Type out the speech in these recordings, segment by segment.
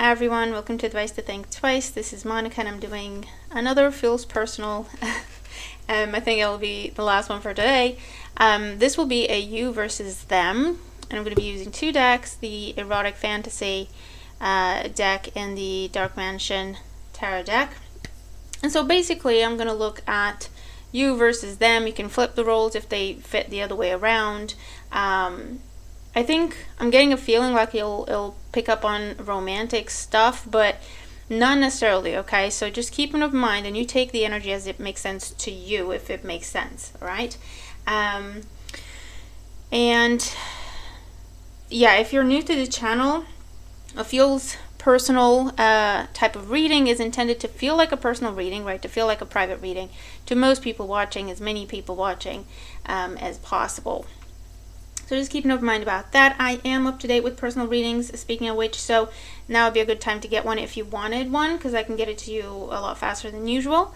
Hi everyone, welcome to Advice to Think Twice. This is Monica and I'm doing another Feels Personal. I think it'll be the last one for today. This will be a you versus them, and I'm going to be using two decks, the Erotic Fantasy deck and the Dark Mansion Tarot deck. And so basically I'm going to look at you versus them. You can flip the roles if they fit the other way around. I think I'm getting a feeling like it'll pick up on romantic stuff, but not necessarily, okay? So just keep in mind, and you take the energy as it makes sense to you, if it makes sense, all right? And yeah, if you're new to the channel, a Feels Personal type of reading is intended to feel like a personal reading, right? To feel like a private reading to most people watching, as many people watching as possible. So just keep an open mind about that. I am up to date with personal readings, speaking of which, so now would be a good time to get one if you wanted one, because I can get it to you a lot faster than usual.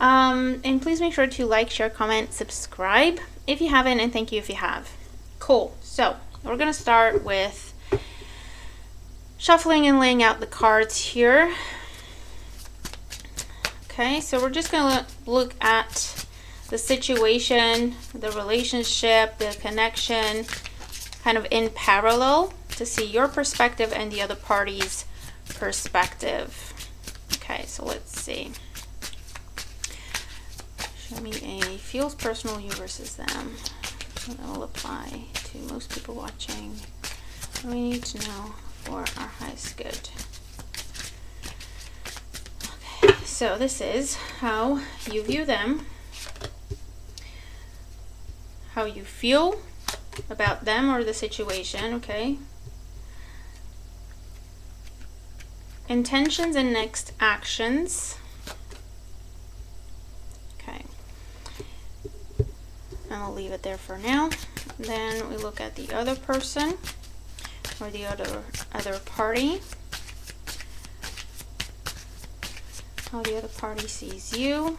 And please make sure to like, share, comment, subscribe if you haven't, and thank you if you have. Cool. So we're going to start with shuffling and laying out the cards here. Okay, so we're just going to look at the situation, the relationship, the connection, kind of in parallel to see your perspective and the other party's perspective. Okay, so let's see. Show me a Feels Personal you versus them. That will apply to most people watching. What do we need to know for our highest good? Okay, so this is how you view them, how you feel about them or the situation, okay? Intentions and next actions. Okay. And we'll leave it there for now. Then we look at the other person or the other party. How the other party sees you.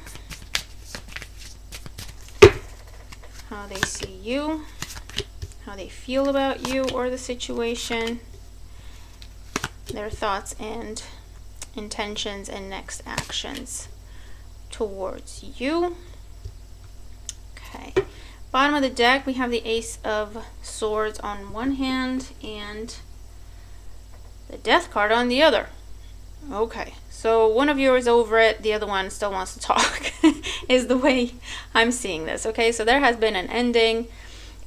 How they see you, how they feel about you or the situation, their thoughts and intentions and next actions towards you. Okay, bottom of the deck we have the Ace of Swords on one hand and the Death card on the other. Okay, so one of you is over it, the other one still wants to talk, is the way I'm seeing this, okay? So there has been an ending.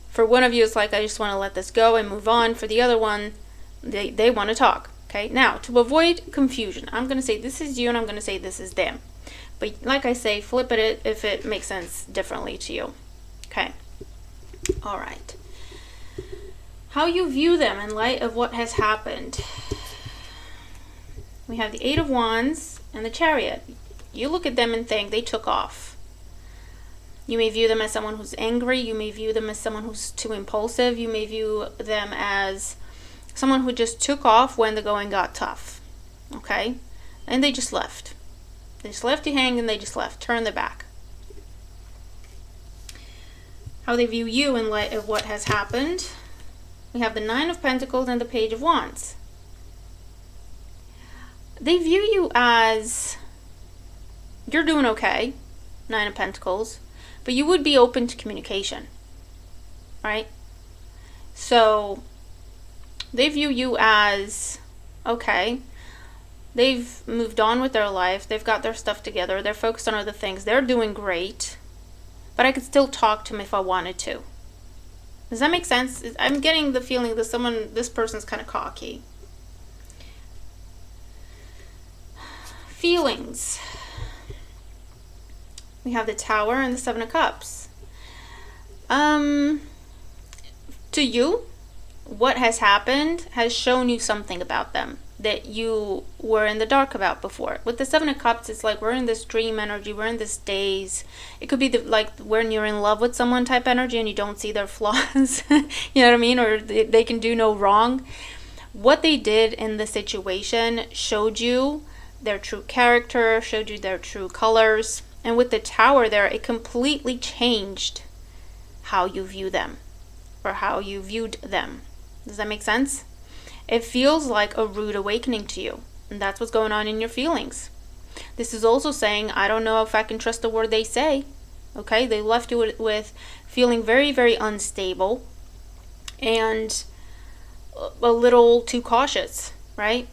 For one of you, it's like, I just want to let this go and move on. For the other one, they want to talk, okay? Now, to avoid confusion, I'm going to say this is you and I'm going to say this is them. But like I say, flip it if it makes sense differently to you, okay? All right. How you view them in light of what has happened. We have the Eight of Wands and the Chariot. You look at them and think they took off. You may view them as someone who's angry. You may view them as someone who's too impulsive. You may view them as someone who just took off when the going got tough. Okay? And they just left. They just left you hanging and they just left. Turn their back. How they view you in light of what has happened. We have the Nine of Pentacles and the Page of Wands. They view you as you're doing okay, Nine of Pentacles, but you would be open to communication, right? So they view you as okay. They've moved on with their life. They've got their stuff together. They're focused on other things. They're doing great, but I could still talk to them if I wanted to. Does that make sense? I'm getting the feeling that this person's kind of cocky. Feelings. We have the Tower and the Seven of Cups. To you, what has happened has shown you something about them that you were in the dark about before. With the Seven of Cups, it's like we're in this dream energy, we're in this daze. It could be like when you're in love with someone type energy and you don't see their flaws, you know what I mean? Or they can do no wrong. What they did in the situation showed you their true character, showed you their true colors. And with the Tower there, it completely changed how you view them or how you viewed them. Does that make sense? It feels like a rude awakening to you. And that's what's going on in your feelings. This is also saying, I don't know if I can trust the word they say. Okay, they left you with feeling very, very unstable and a little too cautious, right?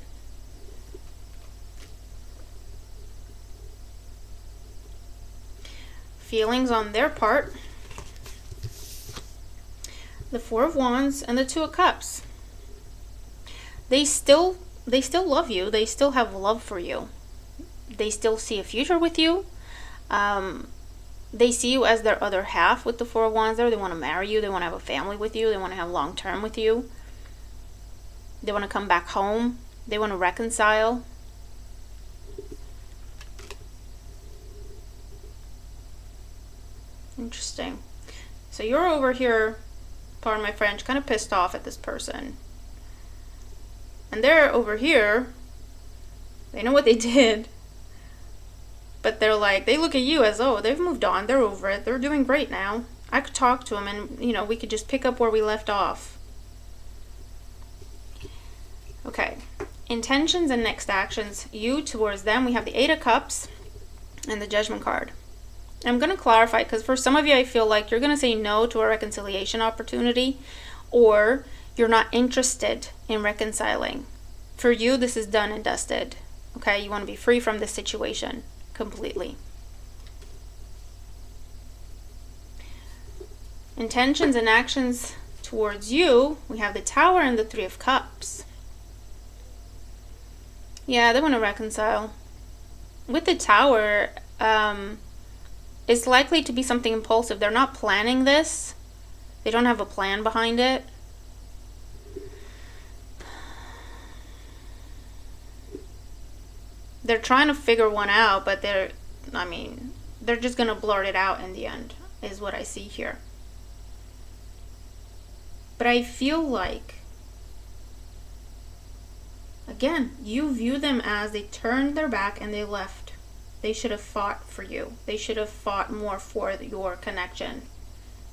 Feelings on their part. The Four of Wands and the Two of Cups. They still love you. They still have love for you. They still see a future with you. They see you as their other half with the Four of Wands there. They want to marry you. They want to have a family with you. They want to have long term with you. They want to come back home. They want to reconcile. Interesting. So you're over here, pardon my French, kind of pissed off at this person. And they're over here, they know what they did. But they're like, they look at you as, oh, they've moved on. They're over it. They're doing great now. I could talk to them and, we could just pick up where we left off. Okay. Intentions and next actions. You towards them. We have the Eight of Cups and the Judgment card. I'm going to clarify because for some of you, I feel like you're going to say no to a reconciliation opportunity, or you're not interested in reconciling. For you, this is done and dusted. Okay, you want to be free from this situation completely. Intentions and actions towards you, we have the Tower and the Three of Cups. Yeah, they want to reconcile. With the Tower, it's likely to be something impulsive. They're not planning this. They don't have a plan behind it. They're trying to figure one out, but they're just going to blurt it out in the end, is what I see here. But I feel like, again, you view them as they turned their back and they left. They should have fought for you. They should have fought more for your connection.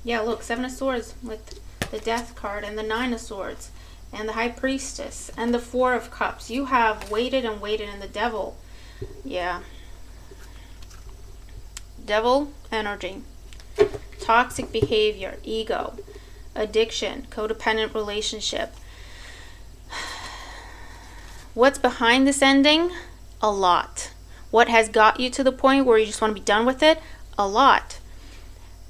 Yeah, look, Seven of Swords with the Death card and the Nine of Swords and the High Priestess and the Four of Cups. You have waited and waited, and the Devil. Yeah. Devil energy. Toxic behavior, ego, addiction, codependent relationship. What's behind this ending? A lot. What has got you to the point where you just want to be done with it? A lot.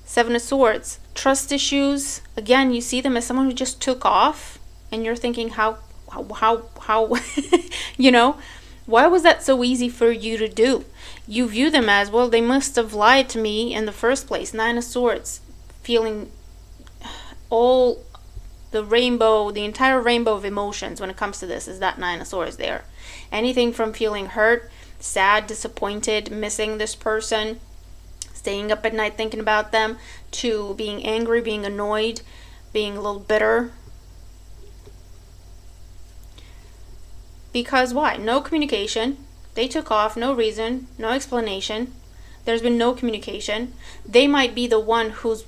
Seven of Swords. Trust issues. Again, you see them as someone who just took off, and you're thinking, how why was that so easy for you to do? You view them as, well, they must have lied to me in the first place. Nine of Swords. Feeling all the rainbow, the entire rainbow of emotions when it comes to this is that Nine of Swords there. Anything from feeling hurt, sad, disappointed, missing this person, staying up at night thinking about them, to being angry, being annoyed, being a little bitter. Because why? No communication. They took off, no reason, no explanation. There's been no communication. They might be the one who's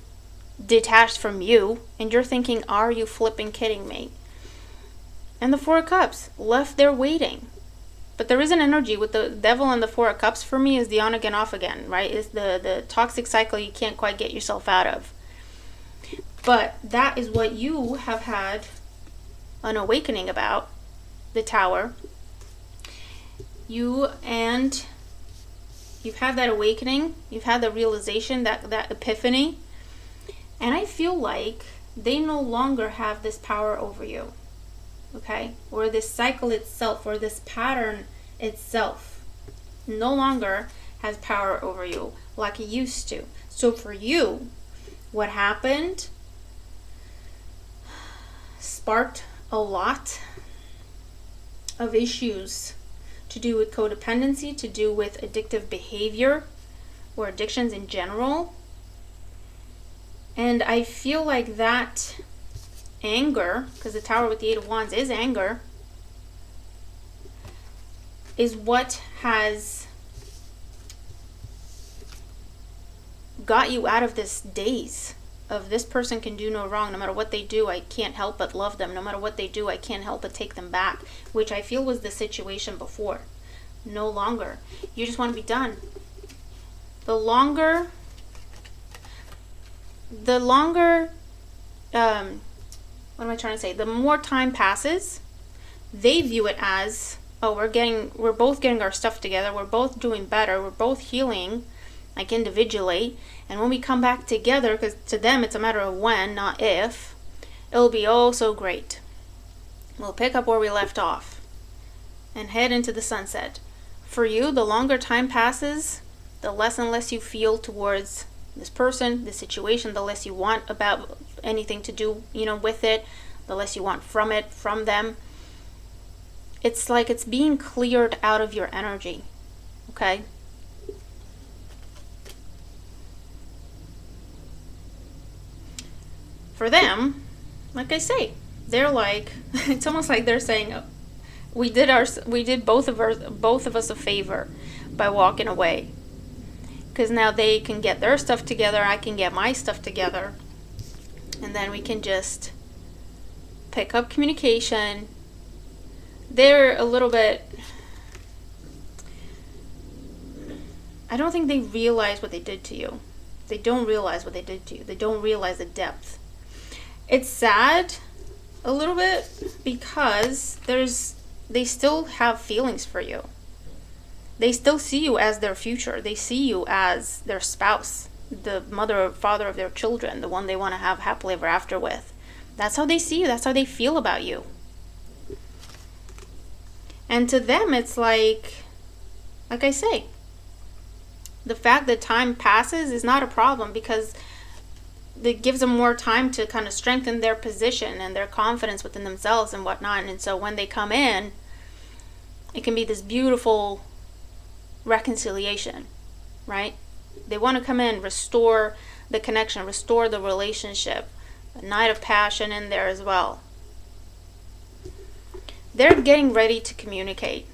detached from you, and you're thinking, are you flipping kidding me? And the Four of Cups, left there waiting. But there is an energy with the Devil and the Four of Cups. For me, is the on again, off again, right? It's the toxic cycle you can't quite get yourself out of. But that is what you have had an awakening about, the Tower. You've had that awakening. You've had the realization, that epiphany. And I feel like they no longer have this power over you. Okay? Or this cycle itself, or this pattern itself no longer has power over you like it used to. So for you, what happened sparked a lot of issues to do with codependency, to do with addictive behavior or addictions in general. And I feel like that anger, because the Tower with the Eight of Wands is anger, is what has got you out of this daze of this person can do no wrong. No matter what they do, I can't help but love them. No matter what they do, I can't help but take them back, which I feel was the situation before. No longer. You just want to be done. The longer, what am I trying to say? The more time passes, they view it as, oh, we're both getting our stuff together. We're both doing better. We're both healing, like individually. And when we come back together, because to them it's a matter of when, not if, it'll be oh so great. We'll pick up where we left off and head into the sunset. For you, the longer time passes, the less and less you feel towards this person, the situation, the less you want about anything to do, with it, the less you want from it, from them. It's like it's being cleared out of your energy, okay? For them, like I say, they're like, it's almost like they're saying, we did both of us a favor by walking away. Because now they can get their stuff together, I can get my stuff together, and then we can just pick up communication. They're a little bit, I don't think they realize what they did to you. They don't realize what they did to you. They don't realize the depth. It's sad a little bit because they still have feelings for you. They still see you as their future. They see you as their spouse, the mother or father of their children, the one they want to have happily ever after with. That's how they see you. That's how they feel about you. And to them, it's like I say, the fact that time passes is not a problem because it gives them more time to kind of strengthen their position and their confidence within themselves and whatnot. And so when they come in, it can be this beautiful reconciliation, right? They want to come in, restore the connection, restore the relationship. A night of passion in there as well. They're getting ready to communicate.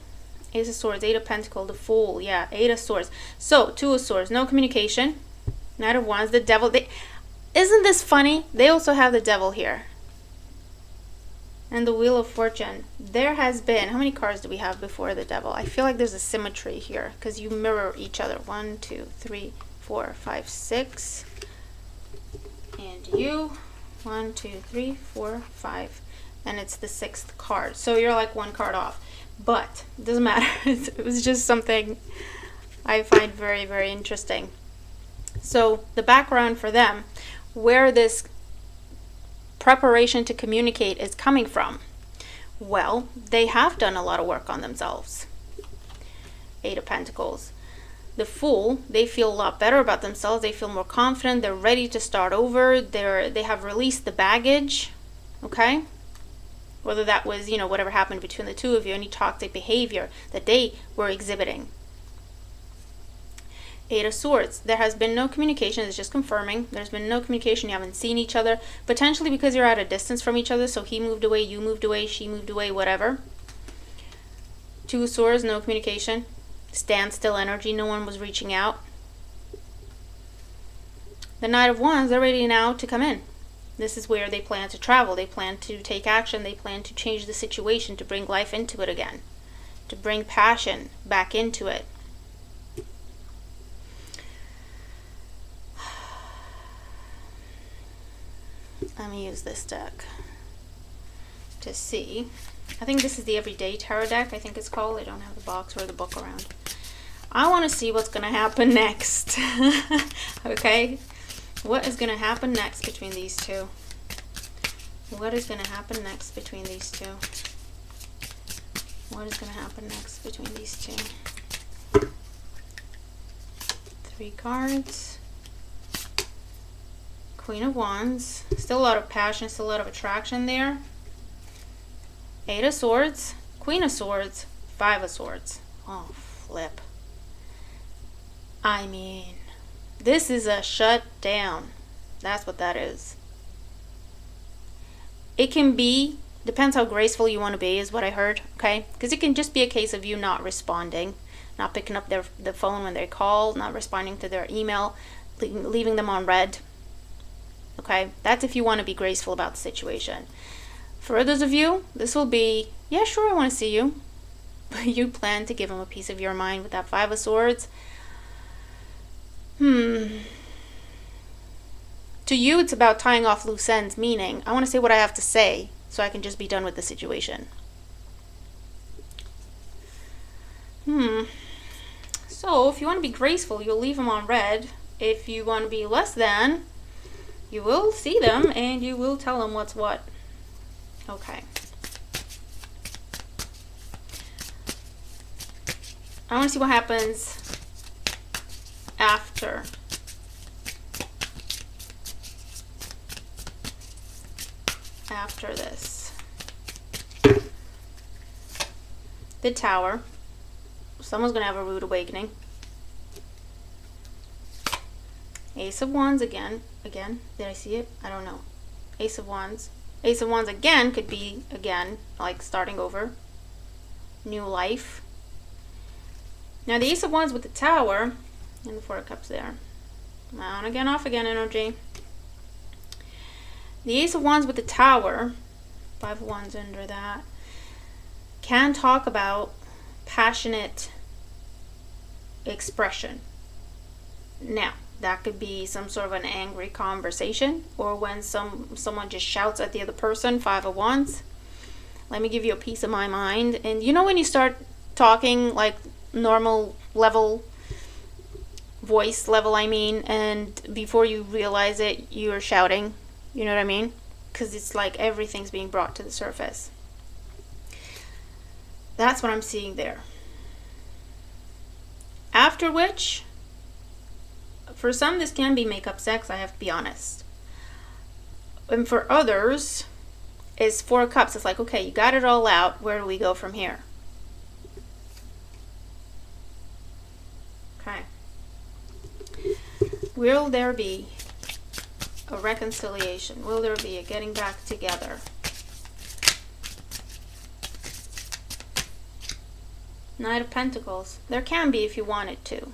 Ace of Swords, Eight of Pentacles, the Fool, yeah, Eight of Swords. So, Two of Swords, no communication. Knight of Wands, the Devil. Isn't this funny? They also have the Devil here. And the Wheel of Fortune. There has been, how many cards do we have before the Devil? I feel like there's a symmetry here because you mirror each other. 1, 2, 3, 4, 5, 6. And you. 1, 2, 3, 4, 5. And it's the 6th card. So you're like one card off. But it doesn't matter. It was just something I find very, very interesting. So the background for them, where this preparation to communicate is coming from. Well, they have done a lot of work on themselves. Eight of Pentacles. The Fool, they feel a lot better about themselves. They feel more confident. They're ready to start over. They have released the baggage. Okay? Whether that was, whatever happened between the two of you, any toxic behavior that they were exhibiting. Eight of Swords. There has been no communication. It's just confirming. There's been no communication. You haven't seen each other. Potentially because you're at a distance from each other. So he moved away, you moved away, she moved away, whatever. Two of Swords, no communication. Standstill energy. No one was reaching out. The Knight of Wands, they're ready now to come in. This is where they plan to travel. They plan to take action. They plan to change the situation, to bring life into it again. To bring passion back into it. Let me use this deck to see. I think this is the Everyday Tarot deck, I think it's called. I don't have the box or the book around. I want to see what's going to happen next. Okay? What is going to happen next between these two? What is going to happen next between these two? What is going to happen next between these two? 3 cards. Queen of Wands. Still a lot of passion, still a lot of attraction there. 8 of Swords. Queen of Swords. 5 of Swords. Oh, flip. I mean, this is a shutdown. That's what that is. It can be, depends how graceful you want to be, is what I heard, okay? Because it can just be a case of you not responding, not picking up the phone when they call, not responding to their email, leaving them on red. Okay, that's if you want to be graceful about the situation. For others of you, this will be, yeah, sure, I want to see you. But you plan to give him a piece of your mind with that Five of Swords. To you, it's about tying off loose ends, meaning, I want to say what I have to say so I can just be done with the situation. So, if you want to be graceful, you'll leave them on red. If you want to be less than, you will see them and you will tell them what's what. Okay. I want to see what happens after. After this. The Tower. Someone's going to have a rude awakening. Ace of Wands again. Again, did I see it? I don't know. Ace of Wands. Ace of Wands again could be, again, like starting over. New life. Now the Ace of Wands with the Tower and the Four of Cups there. On again, off again energy. The Ace of Wands with the Tower, Five of Wands under that, can talk about passionate expression. Now, that could be some sort of an angry conversation, or when someone just shouts at the other person, Five of Wands. Let me give you a piece of my mind. And you know when you start talking like normal level, voice level, I mean, and before you realize it, you're shouting. You know what I mean? Because it's like everything's being brought to the surface. That's what I'm seeing there. After which, for some, this can be make-up sex, I have to be honest. And for others, it's Four of Cups. It's like, okay, you got it all out. Where do we go from here? Okay. Will there be a reconciliation? Will there be a getting back together? Knight of Pentacles. There can be if you want it to.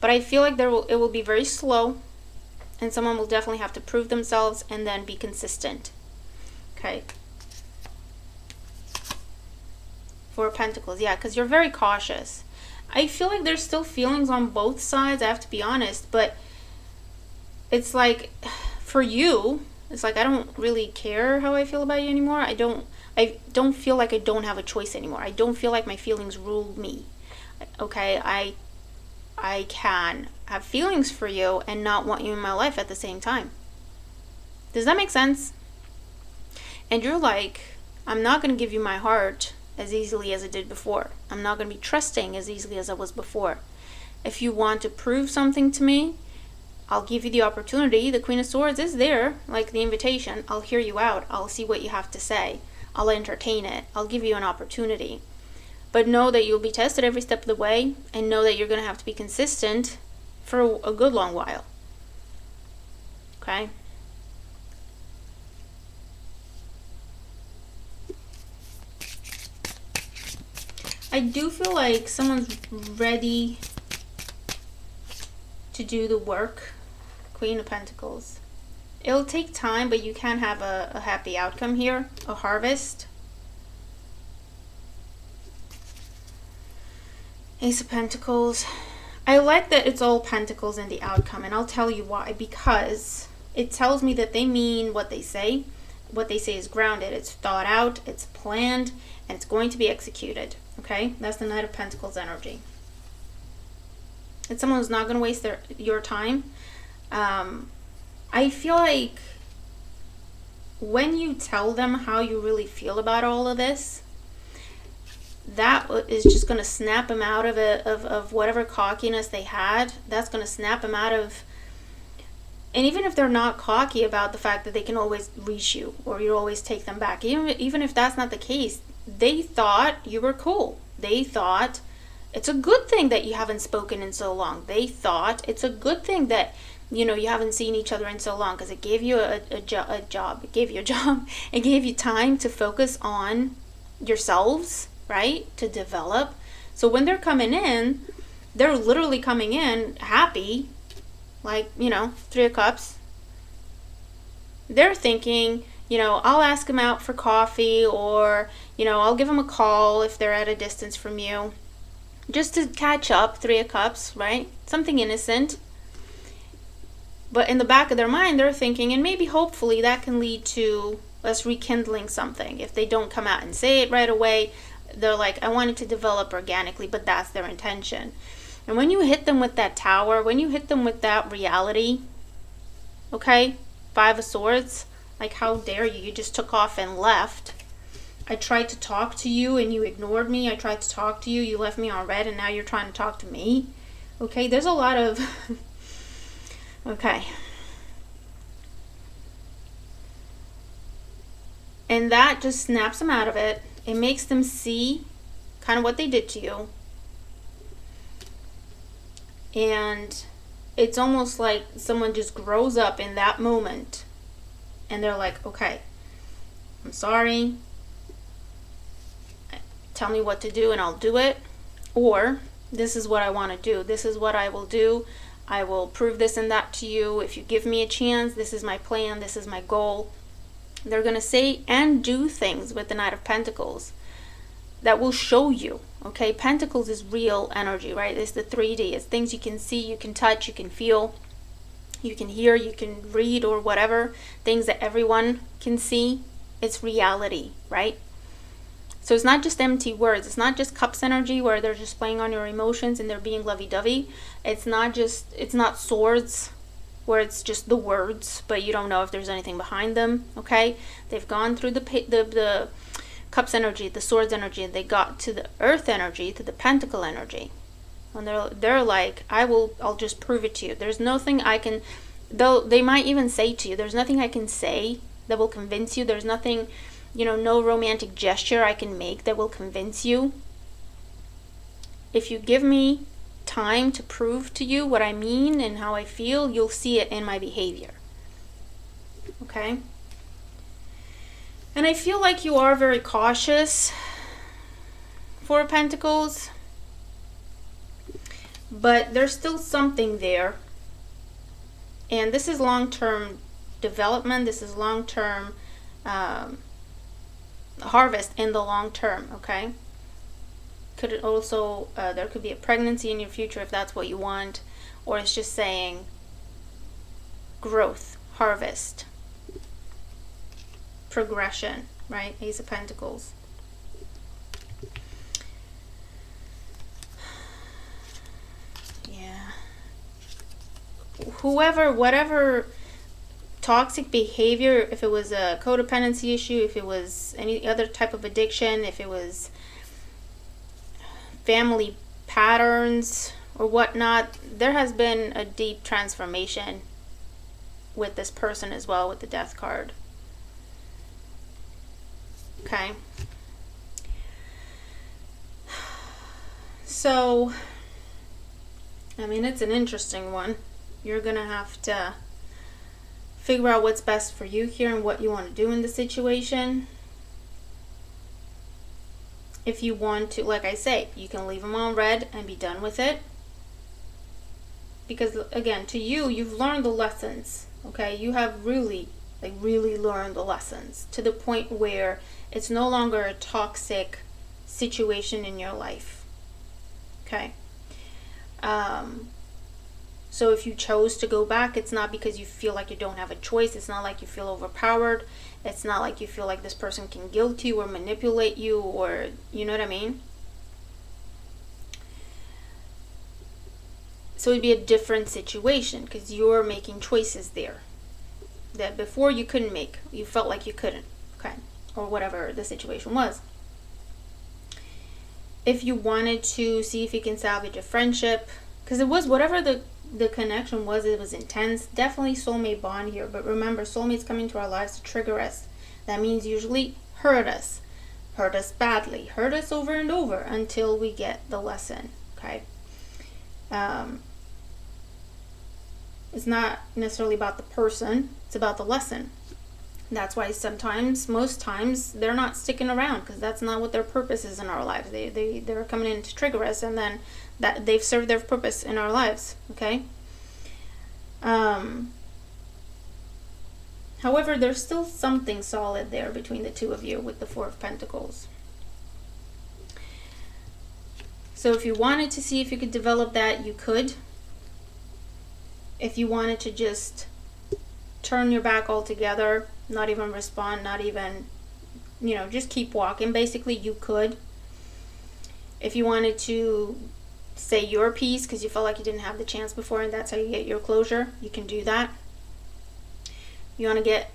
But I feel like it will be very slow, and someone will definitely have to prove themselves and then be consistent. Okay. Four of Pentacles. Yeah, because you're very cautious. I feel like there's still feelings on both sides, I have to be honest, but it's like, for you, it's like I don't really care how I feel about you anymore. I don't feel like I don't have a choice anymore. I don't feel like my feelings rule me. Okay, I can have feelings for you and not want you in my life at the same time. Does that make sense? And you're like, I'm not going to give you my heart as easily as I did before. I'm not going to be trusting as easily as I was before. If you want to prove something to me, I'll give you the opportunity. The Queen of Swords is there, like the invitation. I'll hear you out. I'll see what you have to say. I'll entertain it. I'll give you an opportunity. But know that you'll be tested every step of the way, and know that you're going to have to be consistent for a good long while. Okay? I do feel like someone's ready to do the work. Queen of Pentacles. It'll take time, but you can have a happy outcome here, a harvest. Ace of Pentacles. I like that it's all pentacles in the outcome, and I'll tell you why. Because it tells me that they mean what they say. What they say is grounded. It's thought out, it's planned, and it's going to be executed. Okay? That's the Knight of Pentacles energy. It's someone who's not going to waste your time. I feel like when you tell them how you really feel about all of this, that is just going to snap them out of whatever cockiness they had. That's going to snap them out of, and even if they're not cocky about the fact that they can always reach you or you always take them back, even if that's not the case, they thought you were cool. They thought it's a good thing that you haven't spoken in so long. They thought it's a good thing that, you know, you haven't seen each other in so long, because it gave you a job. It gave you a job. It gave you time to focus on yourselves, right? To develop. So when they're coming in, they're literally coming in happy, like, you know, Three of Cups. they're thinking, I'll ask them out for coffee, or, I'll give them a call if they're at a distance from you, just to catch up, 3 of Cups, right? Something innocent. But in the back of their mind, they're thinking, and maybe hopefully that can lead to us rekindling something. If they don't come out and say it right away, they're like, I want it to develop organically, but that's their intention. And when you hit them with that Tower, when you hit them with that reality, okay, 5 of Swords, like, how dare you? You just took off and left. I tried to talk to you and you ignored me. I tried to talk to you, you left me on red, and now you're trying to talk to me. Okay, there's a lot of okay. And that just snaps them out of it. It makes them see kind of what they did to you. And it's almost like someone just grows up in that moment and they're like, okay, I'm sorry. Tell me what to do and I'll do it. Or, this is what I want to do. This is what I will do. I will prove this and that to you. If you give me a chance, this is my plan. This is my goal. They're going to say and do things with the Knight of Pentacles that will show you. Okay, Pentacles is real energy, right? It's the 3D. It's things you can see, you can touch, you can feel, you can hear, you can read, or whatever. Things that everyone can see. It's reality, right? So it's not just empty words. It's not just Cups energy where they're just playing on your emotions and they're being lovey-dovey. It's not Swords where it's just the words, but you don't know if there's anything behind them, okay? They've gone through the Cups energy, the Swords energy, and they got to the Earth energy, to the Pentacle energy. And they're like, I'll just prove it to you. There's nothing I can, though they might even say to you, there's nothing I can say that will convince you. There's nothing, no romantic gesture I can make that will convince you. If you give me time to prove to you what I mean and how I feel, you'll see it in my behavior. Okay? And I feel like you are very cautious, 4 of Pentacles, but there's still something there. And this is long-term development. This is long-term harvest in the long term, okay? Could it also, there could be a pregnancy in your future if that's what you want, or it's just saying growth, harvest, progression, right? Ace of Pentacles. Yeah. Whatever toxic behavior, if it was a codependency issue, if it was any other type of addiction, if it was family patterns or whatnot, there has been a deep transformation with this person as well, with the Death card. Okay. So, I mean, it's an interesting one. You're gonna have to figure out what's best for you here and what you want to do in the situation. If you want to, like I say, you can leave them on red and be done with it. Because, again, to you, you've learned the lessons, okay? You have really learned the lessons to the point where it's no longer a toxic situation in your life, okay? So if you chose to go back, it's not because you feel like you don't have a choice. It's not like you feel overpowered. It's not like you feel like this person can guilt you or manipulate you, or, you know what I mean? So it'd be a different situation because you're making choices there that before you couldn't make. You felt like you couldn't, okay? Or whatever the situation was. If you wanted to see if you can salvage a friendship, because it was whatever the connection was, it was intense. Definitely soulmate bond here. But remember, soulmates come into our lives to trigger us. That means usually hurt us badly, hurt us over and over until we get the lesson, okay? It's not necessarily about the person, it's about the lesson. That's why most times, they're not sticking around because that's not what their purpose is in our lives. They're coming in to trigger us, and then that they've served their purpose in our lives, okay? However, there's still something solid there between the two of you with the Four of Pentacles. So if you wanted to see if you could develop that, you could. If you wanted to just turn your back altogether, not even respond, not even, you know, just keep walking, basically, you could. If you wanted to say your piece because you felt like you didn't have the chance before and that's how you get your closure, you can do that. You want to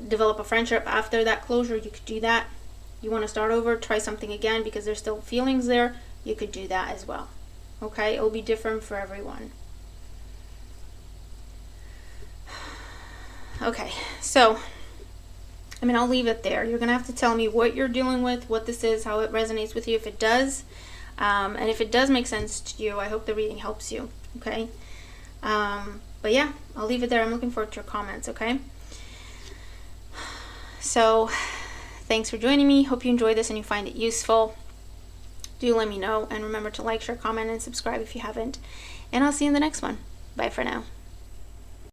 develop a friendship after that closure, you could do that. You want to start over, try something again because there's still feelings there, you could do that as well. Okay, it'll be different for everyone. Okay, so I mean, I'll leave it there. You're gonna have to tell me what you're dealing with, what this is, how it resonates with you, if it does, and if it does make sense to you. I hope the reading helps you. Okay, but yeah, I'll leave it there. I'm looking forward to your comments. Okay, so thanks for joining me. Hope you enjoyed this and you find it useful. Do let me know, and remember to like, share, comment, and subscribe if you haven't. And I'll see you in the next one. Bye for now.